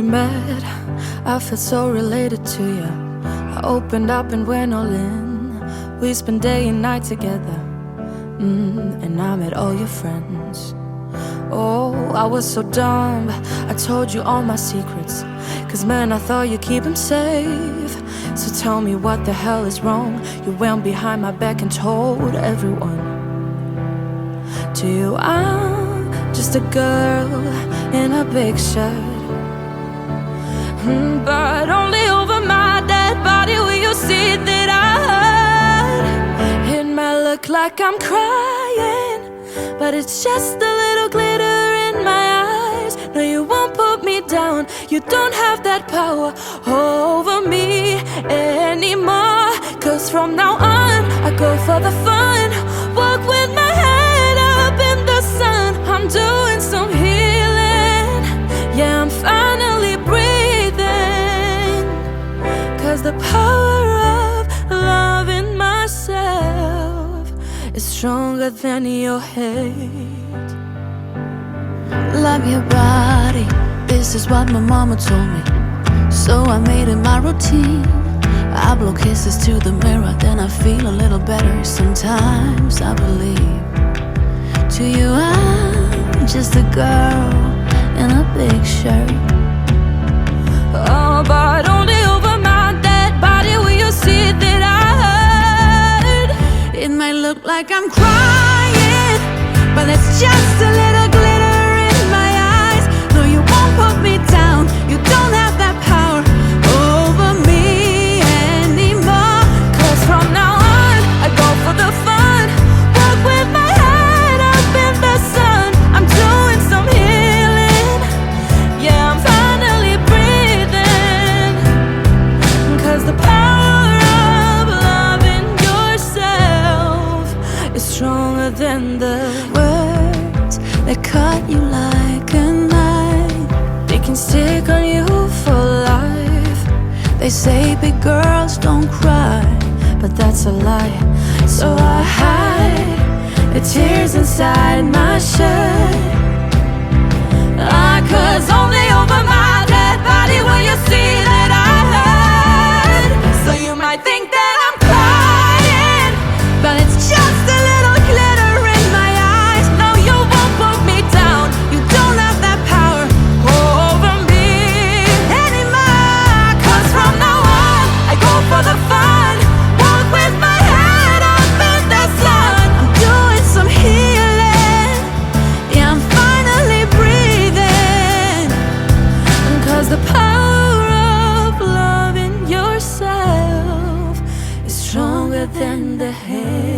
met, I felt so related to you. I opened up and went all in. We spent day and night together. And I met all your friends. Oh, I was so dumb, I told you all my secrets. Cause man, I thought you'd keep them safe. So tell me what the hell is wrong. You went behind my back and told everyone. To you I'm just a girl in a big shirt. But only over my dead body will you see that I hurt. It might look like I'm crying, but it's just a little glitter in my eyes. No, you won't put me down. You don't have that power over me anymore. Cause from now on, I go for the fun. Walk with my head up in the sun. I'm doing some healing. Yeah, I'm finally breathing. Cause the power of loving myself is stronger than your hate. Love your body, this is what my mama told me. So I made it my routine. I blow kisses to the mirror, then I feel a little better. Sometimes I believe. To you I'm just a girl in a big shirt. Oh, but only over my dead body will you see that I hurt. It might look like I'm crying, but it's just a little glitter in my eyes. No, you won't put me down. You don't have that power over me anymore. Cause from now on, I go for the fun. Walk with my head up in the sun. I'm doing some healing. Yeah, I'm finally breathing. Cause the power of loving yourself is stronger than the Words that cut you like a knife, they can stick on you for life. they say big girls don't cry, But that's a lie. So I hide the tears inside my shirt. Cause only over my dead body will you see that I hurt. So you might think that I'm crying, but it's just a little glitter in my eyes. no, you won't put me down. You don't have that power over me Anymore. Cause from now on, I go for the fun. Walk with my head up in the sun. I'm doing some healing. Yeah, I'm finally breathing. Cause the power of loving yourself is stronger than the hate.